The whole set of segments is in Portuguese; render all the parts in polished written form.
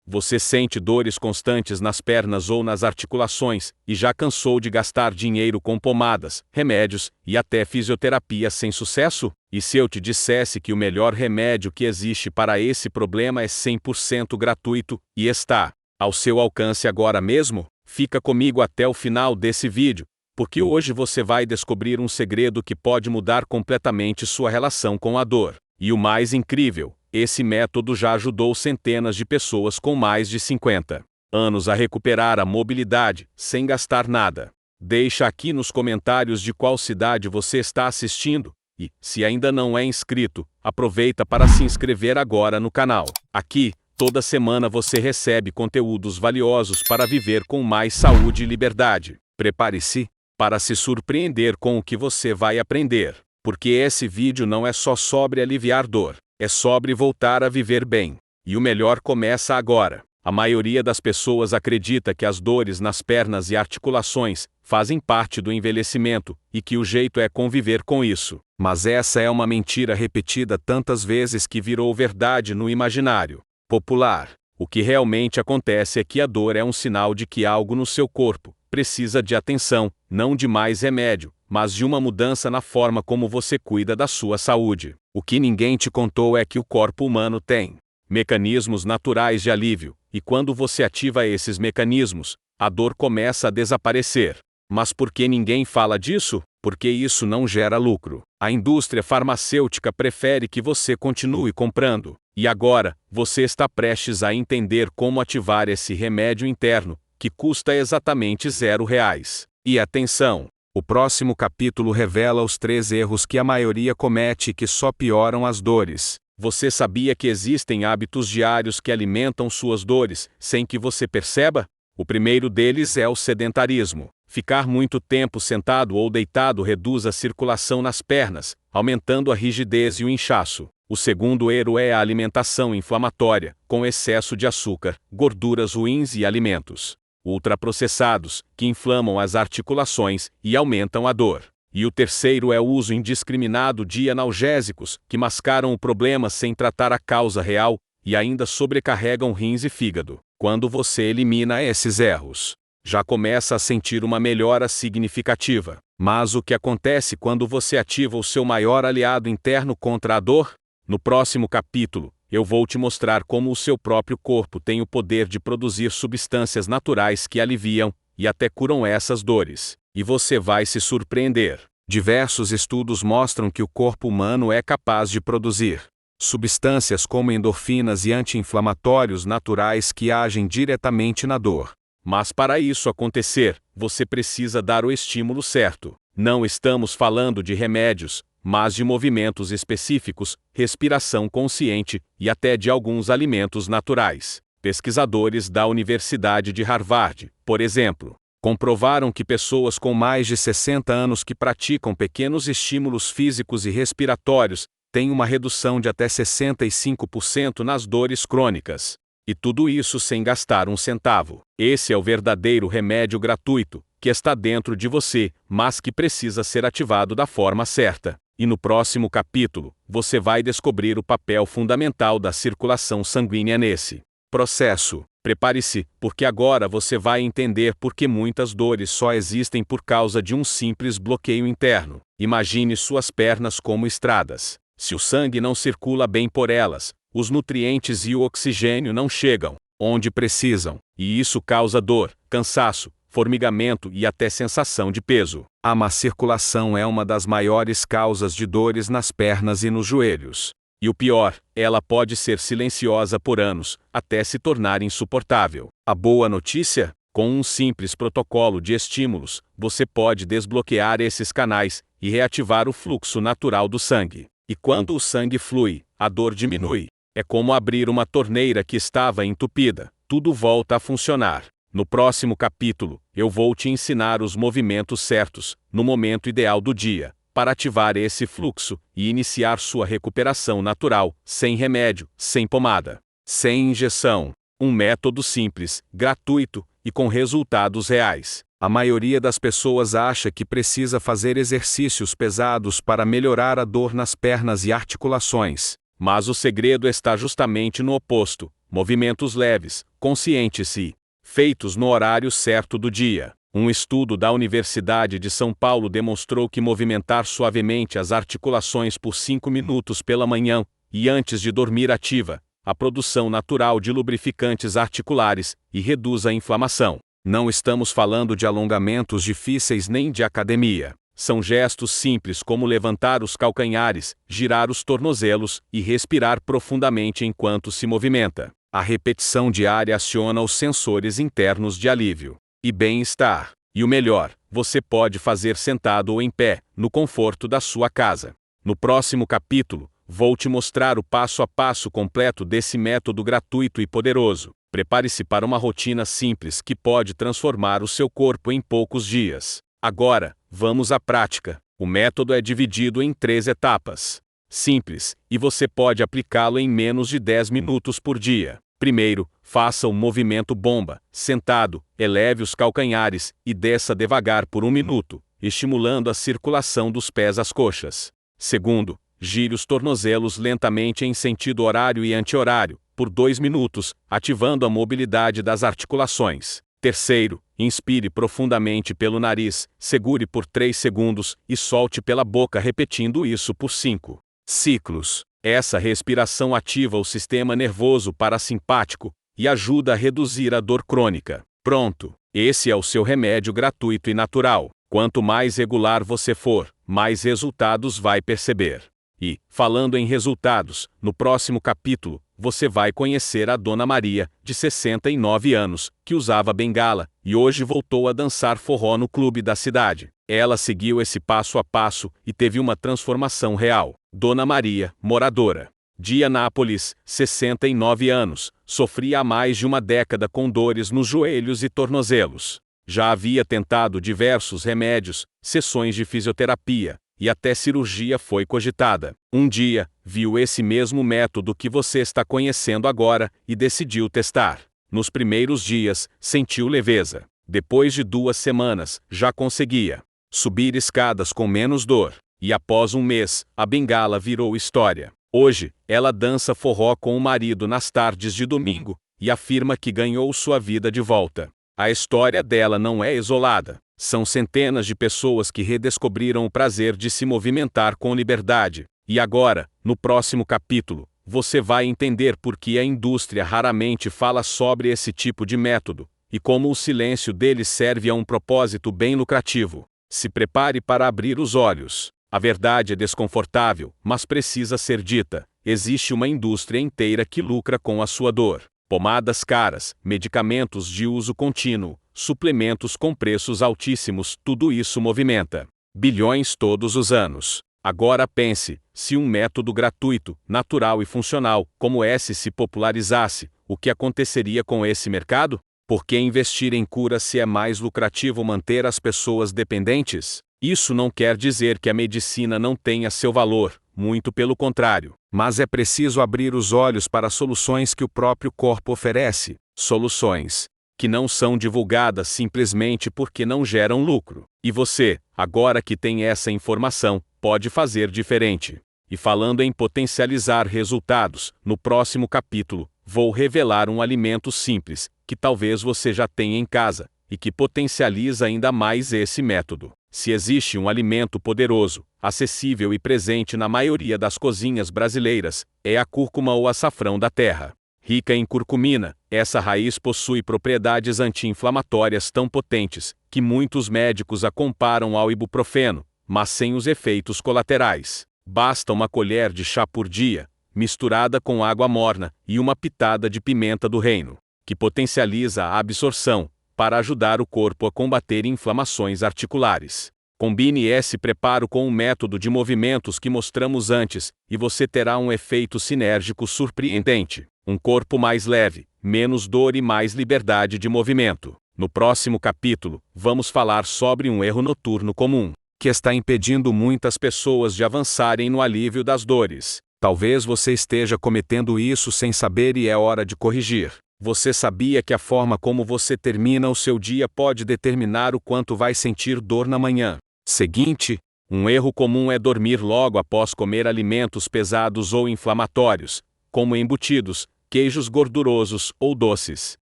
Você sente dores constantes nas pernas ou nas articulações, e já cansou de gastar dinheiro com pomadas, remédios e até fisioterapia sem sucesso? E se eu te dissesse que o melhor remédio que existe para esse problema é 100% gratuito, e está ao seu alcance agora mesmo? Fica comigo até o final desse vídeo, porque hoje você vai descobrir um segredo que pode mudar completamente sua relação com a dor. E o mais incrível, esse método já ajudou centenas de pessoas com mais de 50 anos a recuperar a mobilidade, sem gastar nada. Deixa aqui nos comentários de qual cidade você está assistindo, e, se ainda não é inscrito, aproveita para se inscrever agora no canal. Aqui, toda semana você recebe conteúdos valiosos para viver com mais saúde e liberdade. Prepare-se para se surpreender com o que você vai aprender, porque esse vídeo não é só sobre aliviar dor. É sobre voltar a viver bem. E o melhor começa agora. A maioria das pessoas acredita que as dores nas pernas e articulações fazem parte do envelhecimento e que o jeito é conviver com isso. Mas essa é uma mentira repetida tantas vezes que virou verdade no imaginário popular. O que realmente acontece é que a dor é um sinal de que algo no seu corpo precisa de atenção, não de mais remédio, mas de uma mudança na forma como você cuida da sua saúde. O que ninguém te contou é que o corpo humano tem mecanismos naturais de alívio, e quando você ativa esses mecanismos, a dor começa a desaparecer. Mas por que ninguém fala disso? Porque isso não gera lucro. A indústria farmacêutica prefere que você continue comprando. E agora, você está prestes a entender como ativar esse remédio interno, que custa exatamente R$0. E atenção! O próximo capítulo revela os 3 erros que a maioria comete e que só pioram as dores. Você sabia que existem hábitos diários que alimentam suas dores, sem que você perceba? O primeiro deles é o sedentarismo. Ficar muito tempo sentado ou deitado reduz a circulação nas pernas, aumentando a rigidez e o inchaço. O segundo erro é a alimentação inflamatória, com excesso de açúcar, gorduras ruins e alimentos ultraprocessados, que inflamam as articulações e aumentam a dor. E o terceiro é o uso indiscriminado de analgésicos, que mascaram o problema sem tratar a causa real, e ainda sobrecarregam rins e fígado. Quando você elimina esses erros, já começa a sentir uma melhora significativa. Mas o que acontece quando você ativa o seu maior aliado interno contra a dor? No próximo capítulo, eu vou te mostrar como o seu próprio corpo tem o poder de produzir substâncias naturais que aliviam e até curam essas dores. E você vai se surpreender. Diversos estudos mostram que o corpo humano é capaz de produzir substâncias como endorfinas e anti-inflamatórios naturais que agem diretamente na dor. Mas para isso acontecer, você precisa dar o estímulo certo. Não estamos falando de remédios, mas de movimentos específicos, respiração consciente e até de alguns alimentos naturais. Pesquisadores da Universidade de Harvard, por exemplo, comprovaram que pessoas com mais de 60 anos que praticam pequenos estímulos físicos e respiratórios têm uma redução de até 65% nas dores crônicas. E tudo isso sem gastar um centavo. Esse é o verdadeiro remédio gratuito, que está dentro de você, mas que precisa ser ativado da forma certa. E no próximo capítulo, você vai descobrir o papel fundamental da circulação sanguínea nesse processo. Prepare-se, porque agora você vai entender por que muitas dores só existem por causa de um simples bloqueio interno. Imagine suas pernas como estradas. Se o sangue não circula bem por elas, os nutrientes e o oxigênio não chegam onde precisam, e isso causa dor, cansaço, formigamento e até sensação de peso. A má circulação é uma das maiores causas de dores nas pernas e nos joelhos. E o pior, ela pode ser silenciosa por anos, até se tornar insuportável. A boa notícia? Com um simples protocolo de estímulos, você pode desbloquear esses canais e reativar o fluxo natural do sangue. E quando o sangue flui, a dor diminui. É como abrir uma torneira que estava entupida. Tudo volta a funcionar. No próximo capítulo, eu vou te ensinar os movimentos certos, no momento ideal do dia, para ativar esse fluxo e iniciar sua recuperação natural, sem remédio, sem pomada, sem injeção. Um método simples, gratuito e com resultados reais. A maioria das pessoas acha que precisa fazer exercícios pesados para melhorar a dor nas pernas e articulações. Mas o segredo está justamente no oposto. Movimentos leves, conscientes e feitos no horário certo do dia. Um estudo da Universidade de São Paulo demonstrou que movimentar suavemente as articulações por 5 minutos pela manhã e antes de dormir ativa a produção natural de lubrificantes articulares e reduz a inflamação. Não estamos falando de alongamentos difíceis nem de academia. São gestos simples como levantar os calcanhares, girar os tornozelos e respirar profundamente enquanto se movimenta. A repetição diária aciona os sensores internos de alívio e bem-estar. E o melhor, você pode fazer sentado ou em pé, no conforto da sua casa. No próximo capítulo, vou te mostrar o passo a passo completo desse método gratuito e poderoso. Prepare-se para uma rotina simples que pode transformar o seu corpo em poucos dias. Agora, vamos à prática. O método é dividido em 3 etapas. Simples, e você pode aplicá-lo em menos de 10 minutos por dia. Primeiro, faça o movimento bomba. Sentado, eleve os calcanhares e desça devagar por 1 minuto, estimulando a circulação dos pés às coxas. Segundo, gire os tornozelos lentamente em sentido horário e anti-horário, por 2 minutos, ativando a mobilidade das articulações. Terceiro, inspire profundamente pelo nariz, segure por 3 segundos e solte pela boca repetindo isso por 5 ciclos. Essa respiração ativa o sistema nervoso parasimpático e ajuda a reduzir a dor crônica. Pronto! Esse é o seu remédio gratuito e natural. Quanto mais regular você for, mais resultados vai perceber. E, falando em resultados, no próximo capítulo, você vai conhecer a Dona Maria, de 69 anos, que usava bengala, e hoje voltou a dançar forró no clube da cidade. Ela seguiu esse passo a passo e teve uma transformação real. Dona Maria, moradora de Anápolis, 69 anos, sofria há mais de uma década com dores nos joelhos e tornozelos. Já havia tentado diversos remédios, sessões de fisioterapia, e até cirurgia foi cogitada. Um dia, viu esse mesmo método que você está conhecendo agora e decidiu testar. Nos primeiros dias, sentiu leveza. Depois de 2 semanas, já conseguia subir escadas com menos dor. E após 1 mês, a bengala virou história. Hoje, ela dança forró com o marido nas tardes de domingo e afirma que ganhou sua vida de volta. A história dela não é isolada. São centenas de pessoas que redescobriram o prazer de se movimentar com liberdade. E agora, no próximo capítulo, você vai entender por que a indústria raramente fala sobre esse tipo de método, e como o silêncio dele serve a um propósito bem lucrativo. Se prepare para abrir os olhos. A verdade é desconfortável, mas precisa ser dita. Existe uma indústria inteira que lucra com a sua dor. Pomadas caras, medicamentos de uso contínuo, suplementos com preços altíssimos, tudo isso movimenta bilhões todos os anos. Agora pense, se um método gratuito, natural e funcional, como esse se popularizasse, o que aconteceria com esse mercado? Por que investir em cura se é mais lucrativo manter as pessoas dependentes? Isso não quer dizer que a medicina não tenha seu valor, muito pelo contrário. Mas é preciso abrir os olhos para soluções que o próprio corpo oferece. Soluções que não são divulgadas simplesmente porque não geram lucro. E você, agora que tem essa informação, pode fazer diferente. E falando em potencializar resultados, no próximo capítulo, vou revelar um alimento simples, que talvez você já tenha em casa, e que potencializa ainda mais esse método. Se existe um alimento poderoso, acessível e presente na maioria das cozinhas brasileiras, é a cúrcuma ou açafrão da terra. Rica em curcumina, essa raiz possui propriedades anti-inflamatórias tão potentes, que muitos médicos a comparam ao ibuprofeno, mas sem os efeitos colaterais. Basta uma colher de chá por dia, misturada com água morna e uma pitada de pimenta do reino, que potencializa a absorção, para ajudar o corpo a combater inflamações articulares. Combine esse preparo com um método de movimentos que mostramos antes, e você terá um efeito sinérgico surpreendente. Um corpo mais leve, menos dor e mais liberdade de movimento. No próximo capítulo, vamos falar sobre um erro noturno comum, que está impedindo muitas pessoas de avançarem no alívio das dores. Talvez você esteja cometendo isso sem saber e é hora de corrigir. Você sabia que a forma como você termina o seu dia pode determinar o quanto vai sentir dor na manhã seguinte? Um erro comum é dormir logo após comer alimentos pesados ou inflamatórios, como embutidos, queijos gordurosos ou doces.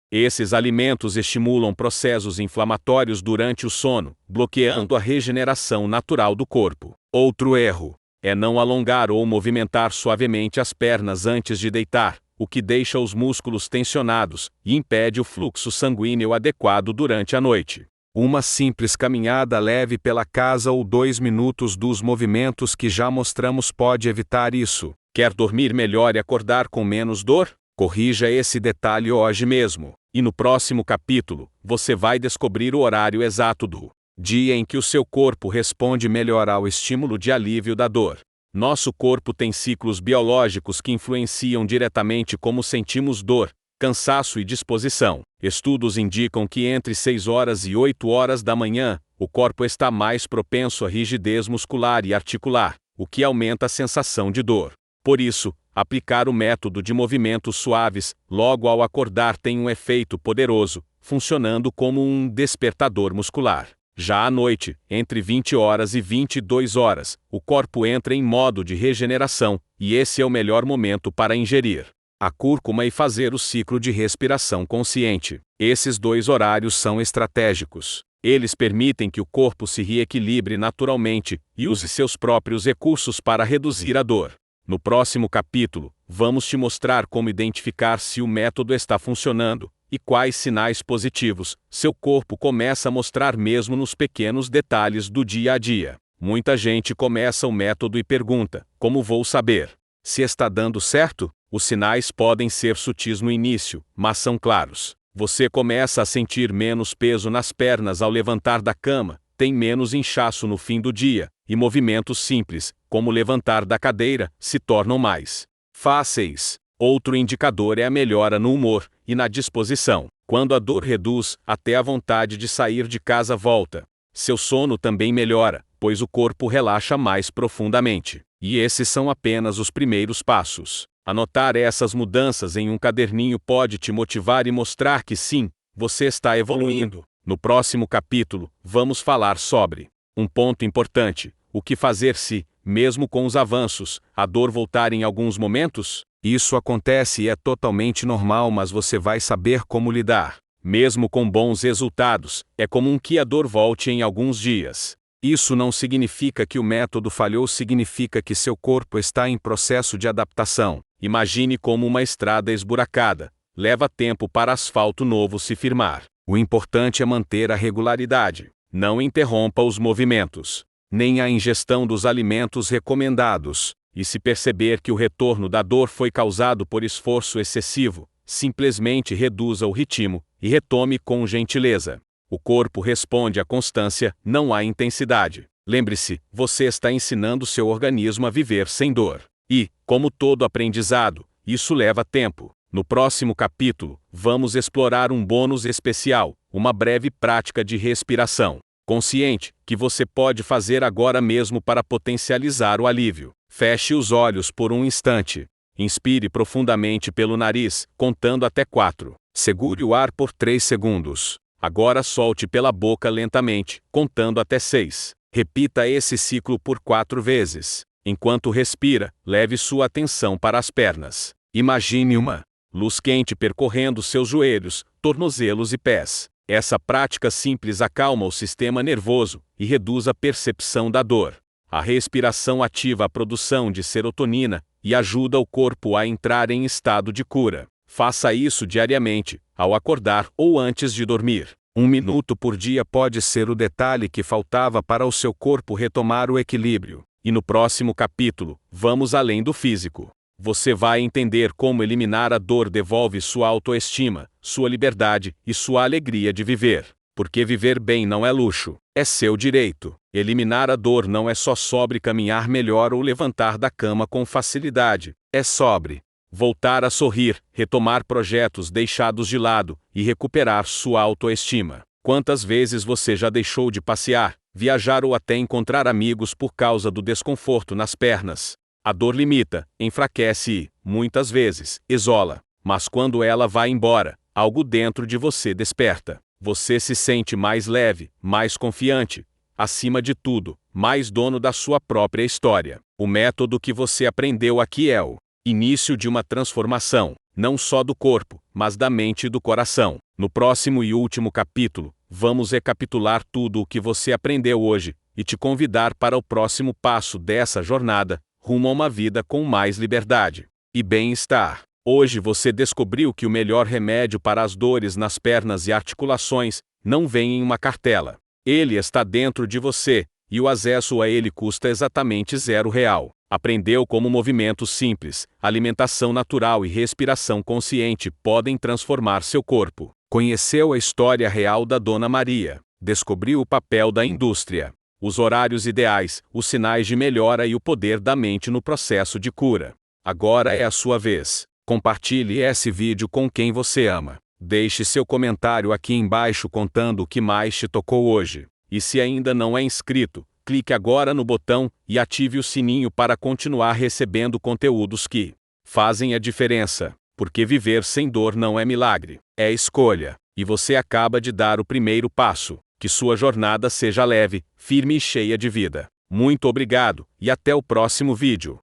Esses alimentos estimulam processos inflamatórios durante o sono, bloqueando a regeneração natural do corpo. Outro erro é não alongar ou movimentar suavemente as pernas antes de deitar, o que deixa os músculos tensionados e impede o fluxo sanguíneo adequado durante a noite. Uma simples caminhada leve pela casa ou 2 minutos dos movimentos que já mostramos pode evitar isso. Quer dormir melhor e acordar com menos dor? Corrija esse detalhe hoje mesmo, e no próximo capítulo, você vai descobrir o horário exato do dia em que o seu corpo responde melhor ao estímulo de alívio da dor. Nosso corpo tem ciclos biológicos que influenciam diretamente como sentimos dor, cansaço e disposição. Estudos indicam que entre 6 horas e 8 horas da manhã, o corpo está mais propenso à rigidez muscular e articular, o que aumenta a sensação de dor. Por isso, aplicar o método de movimentos suaves logo ao acordar tem um efeito poderoso, funcionando como um despertador muscular. Já à noite, entre 20 horas e 22 horas, o corpo entra em modo de regeneração, e esse é o melhor momento para ingerir a cúrcuma e fazer o ciclo de respiração consciente. Esses 2 horários são estratégicos. Eles permitem que o corpo se reequilibre naturalmente e use seus próprios recursos para reduzir a dor. No próximo capítulo, vamos te mostrar como identificar se o método está funcionando e quais sinais positivos seu corpo começa a mostrar mesmo nos pequenos detalhes do dia a dia. Muita gente começa o método e pergunta: como vou saber se está dando certo? Os sinais podem ser sutis no início, mas são claros. Você começa a sentir menos peso nas pernas ao levantar da cama, tem menos inchaço no fim do dia, e movimentos simples, como levantar da cadeira, se tornam mais fáceis. Outro indicador é a melhora no humor e na disposição. Quando a dor reduz, até a vontade de sair de casa volta. Seu sono também melhora, pois o corpo relaxa mais profundamente. E esses são apenas os primeiros passos. Anotar essas mudanças em um caderninho pode te motivar e mostrar que sim, você está evoluindo. No próximo capítulo, vamos falar sobre um ponto importante: o que fazer se, mesmo com os avanços, a dor voltar em alguns momentos? Isso acontece e é totalmente normal, mas você vai saber como lidar. Mesmo com bons resultados, é comum que a dor volte em alguns dias. Isso não significa que o método falhou, significa que seu corpo está em processo de adaptação. Imagine como uma estrada esburacada. Leva tempo para asfalto novo se firmar. O importante é manter a regularidade. Não interrompa os movimentos, nem a ingestão dos alimentos recomendados. E se perceber que o retorno da dor foi causado por esforço excessivo, simplesmente reduza o ritmo e retome com gentileza. O corpo responde à constância, não à intensidade. Lembre-se, você está ensinando seu organismo a viver sem dor. E, como todo aprendizado, isso leva tempo. No próximo capítulo, vamos explorar um bônus especial, uma breve prática de respiração consciente, que você pode fazer agora mesmo para potencializar o alívio. Feche os olhos por um instante. Inspire profundamente pelo nariz, contando até 4. Segure o ar por 3 segundos. Agora solte pela boca lentamente, contando até 6. Repita esse ciclo por 4 vezes. Enquanto respira, leve sua atenção para as pernas. Imagine uma luz quente percorrendo seus joelhos, tornozelos e pés. Essa prática simples acalma o sistema nervoso e reduz a percepção da dor. A respiração ativa a produção de serotonina e ajuda o corpo a entrar em estado de cura. Faça isso diariamente, ao acordar ou antes de dormir. 1 minuto por dia pode ser o detalhe que faltava para o seu corpo retomar o equilíbrio. E no próximo capítulo, vamos além do físico. Você vai entender como eliminar a dor devolve sua autoestima, sua liberdade e sua alegria de viver. Porque viver bem não é luxo, é seu direito. Eliminar a dor não é só sobre caminhar melhor ou levantar da cama com facilidade, é sobre voltar a sorrir, retomar projetos deixados de lado e recuperar sua autoestima. Quantas vezes você já deixou de passear, viajar ou até encontrar amigos por causa do desconforto nas pernas? A dor limita, enfraquece e, muitas vezes, isola. Mas quando ela vai embora, algo dentro de você desperta. Você se sente mais leve, mais confiante. Acima de tudo, mais dono da sua própria história. O método que você aprendeu aqui é o início de uma transformação. não só do corpo, mas da mente e do coração. No próximo e último capítulo, vamos recapitular tudo o que você aprendeu hoje e te convidar para o próximo passo dessa jornada, rumo a uma vida com mais liberdade e bem-estar. Hoje você descobriu que o melhor remédio para as dores nas pernas e articulações não vem em uma cartela. Ele está dentro de você, e o acesso a ele custa exatamente R$0. Aprendeu como movimentos simples, alimentação natural e respiração consciente podem transformar seu corpo. Conheceu a história real da Dona Maria. Descobriu o papel da indústria, os horários ideais, os sinais de melhora e o poder da mente no processo de cura. Agora é a sua vez. Compartilhe esse vídeo com quem você ama. Deixe seu comentário aqui embaixo contando o que mais te tocou hoje. E se ainda não é inscrito, clique agora no botão e ative o sininho para continuar recebendo conteúdos que fazem a diferença. Porque viver sem dor não é milagre, é escolha. E você acaba de dar o primeiro passo. Que sua jornada seja leve, firme e cheia de vida. Muito obrigado, e até o próximo vídeo.